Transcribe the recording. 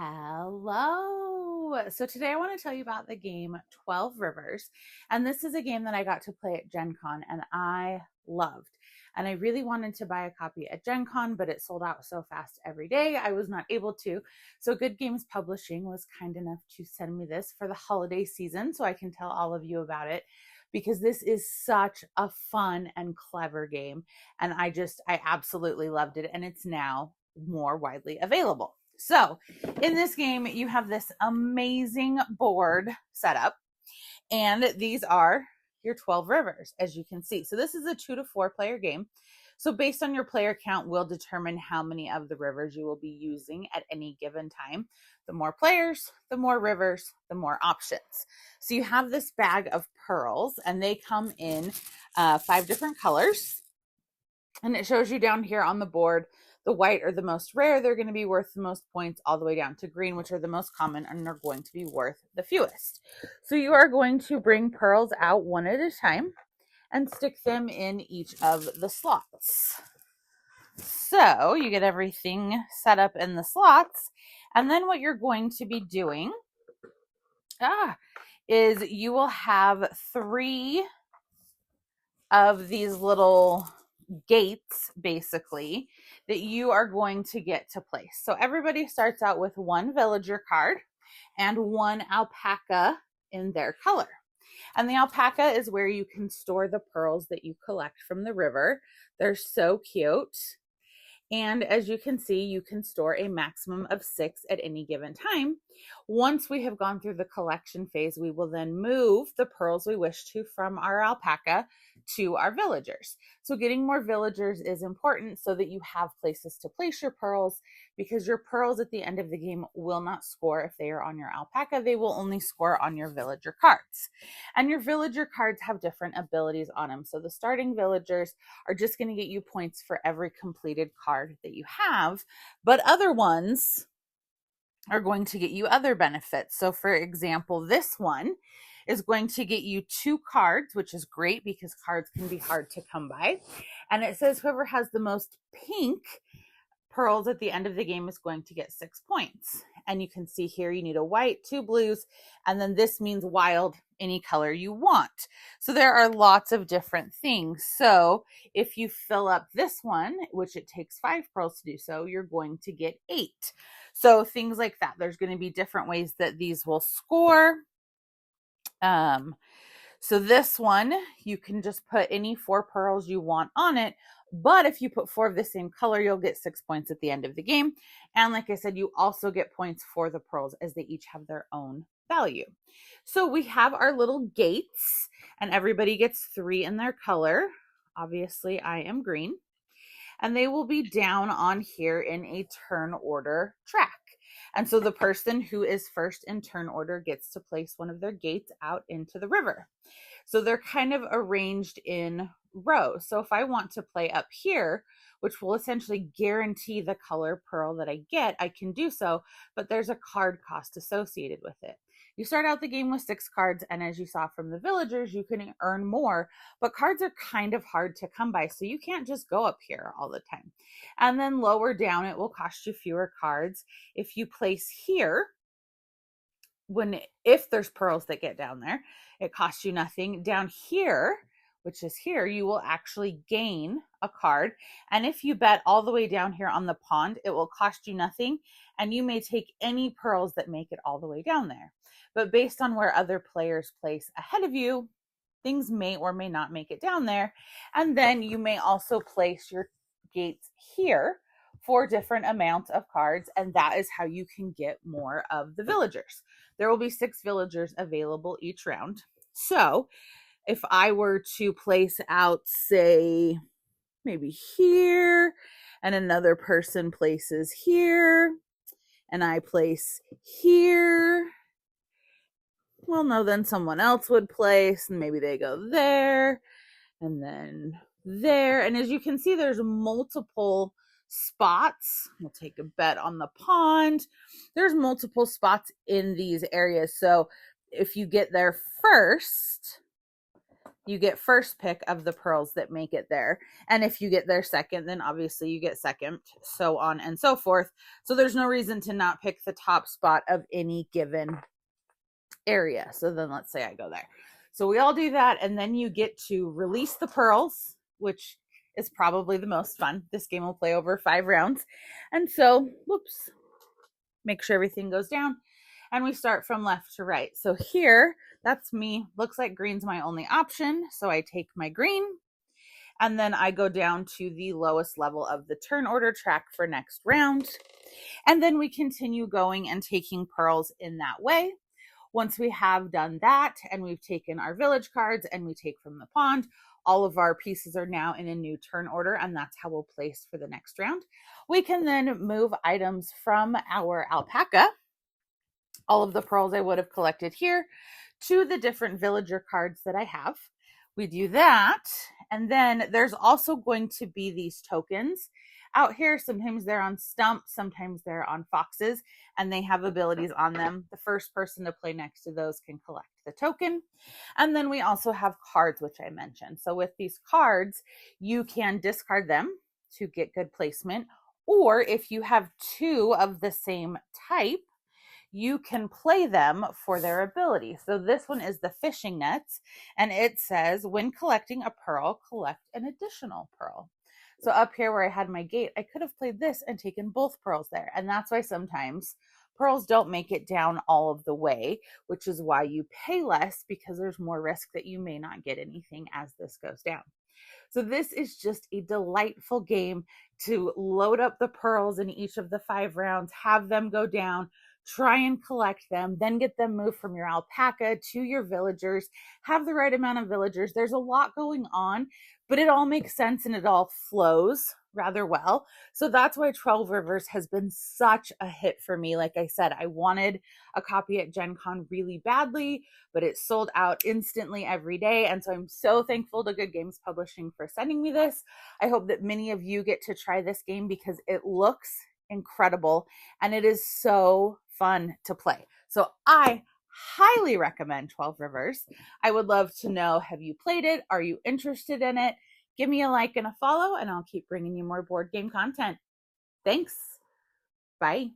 Hello. So today I want to tell you about the game 12 Rivers. And this is a game that I got to play at Gen Con and I loved. And I really wanted to buy a copy at Gen Con, but it sold out so fast every day. I was not able to. So Good Games Publishing was kind enough to send me this for the holiday season so I can tell all of you about it because this is such a fun and clever game. And I absolutely loved it. And it's now more widely available. So in this game, you have this amazing board set up, and these are your 12 rivers, as you can see. So this is a 2 to 4 player game. So based on your player count will determine how many of the rivers you will be using at any given time. The more players, the more rivers, the more options. So you have this bag of pearls, and they come in 5 different colors. And it shows you down here on the board, the white are the most rare. They're going to be worth the most points, all the way down to green, which are the most common and are going to be worth the fewest. So you are going to bring pearls out one at a time and stick them in each of the slots. So you get everything set up in the slots. And then what you're going to be doing is you will have 3 of these little gates, basically, that you are going to get to place. So everybody starts out with 1 villager card and 1 alpaca in their color. And the alpaca is where you can store the pearls that you collect from the river. They're so cute. And as you can see, you can store a maximum of 6 at any given time. Once we have gone through the collection phase, we will then move the pearls we wish to from our alpaca to our villagers. So getting more villagers is important so that you have places to place your pearls, because your pearls at the end of the game will not score if they are on your alpaca. They will only score on your villager cards. And your villager cards have different abilities on them. So the starting villagers are just going to get you points for every completed card that you have, but other ones are going to get you other benefits. So for example, this one is going to get you 2 cards, which is great because cards can be hard to come by. And it says whoever has the most pink pearls at the end of the game is going to get 6 points. And you can see here you need a white, 2 blues, and then this means wild, any color you want. So there are lots of different things. So if you fill up this one, which it takes 5 pearls to do so, you're going to get 8. So things like that. There's going to be different ways that these will score. So this one, you can just put any 4 pearls you want on it. But if you put 4 of the same color, you'll get 6 points at the end of the game. And like I said, you also get points for the pearls as they each have their own value. So we have our little gates, and everybody gets 3 in their color. Obviously, I am green. And they will be down on here in a turn order track. And so the person who is first in turn order gets to place one of their gates out into the river. So they're kind of arranged in rows. So if I want to play up here, which will essentially guarantee the color pearl that I get, I can do so, but there's a card cost associated with it. You start out the game with 6 cards, and as you saw from the villagers, you can earn more, but cards are kind of hard to come by, so you can't just go up here all the time. And then lower down, it will cost you fewer cards. If you place here, if there's pearls that get down there, it costs you nothing. Down here, which is here, you will actually gain a card. And if you bet all the way down here on the pond, it will cost you nothing. And you may take any pearls that make it all the way down there. But based on where other players place ahead of you, things may or may not make it down there. And then you may also place your gates here for different amounts of cards, and that is how you can get more of the villagers. There will be 6 villagers available each round. So if I were to place out, say, maybe here, and another person places here, and I place here, well, no, then someone else would place, and maybe they go there, and then there. And as you can see, there's multiple spots. We'll take a bet on the pond. There's multiple spots in these areas. So if you get there first, you get first pick of the pearls that make it there. And if you get there second, then obviously you get second, so on and so forth. So there's no reason to not pick the top spot of any given area. So then let's say I go there. So we all do that, and then you get to release the pearls, which is probably the most fun. This game will play over 5 rounds. And so, whoops, make sure everything goes down. And we start from left to right. So here, that's me. Looks like green's my only option. So I take my green, and then I go down to the lowest level of the turn order track for next round. And then we continue going and taking pearls in that way. Once we have done that and we've taken our village cards and we take from the pond, all of our pieces are now in a new turn order, and that's how we'll place for the next round. We can then move items from our alpaca, all of the pearls I would have collected here, to the different villager cards that I have. We do that, and then there's also going to be these tokens out here. Sometimes they're on stumps, sometimes they're on foxes, and they have abilities on them. The first person to play next to those can collect the token. And then we also have cards, which I mentioned. So with these cards, you can discard them to get good placement, or if you have 2 of the same type, you can play them for their ability. So this one is the fishing nets, and it says when collecting a pearl, collect an additional pearl. So up here where I had my gate, I could have played this and taken both pearls there. And that's why sometimes pearls don't make it down all of the way, which is why you pay less, because there's more risk that you may not get anything as this goes down. So this is just a delightful game to load up the pearls in each of the 5 rounds, have them go down, try and collect them, then get them moved from your alpaca to your villagers, have the right amount of villagers. There's a lot going on, but it all makes sense and it all flows rather well. So that's why 12 Rivers has been such a hit for me. Like I said, I wanted a copy at Gen Con really badly, but it sold out instantly every day. And so I'm so thankful to Good Games Publishing for sending me this. I hope that many of you get to try this game because it looks incredible and it is so fun to play. So I highly recommend 12 Rivers. I would love to know, have you played it? Are you interested in it? Give me a like and a follow, and I'll keep bringing you more board game content. Thanks. Bye.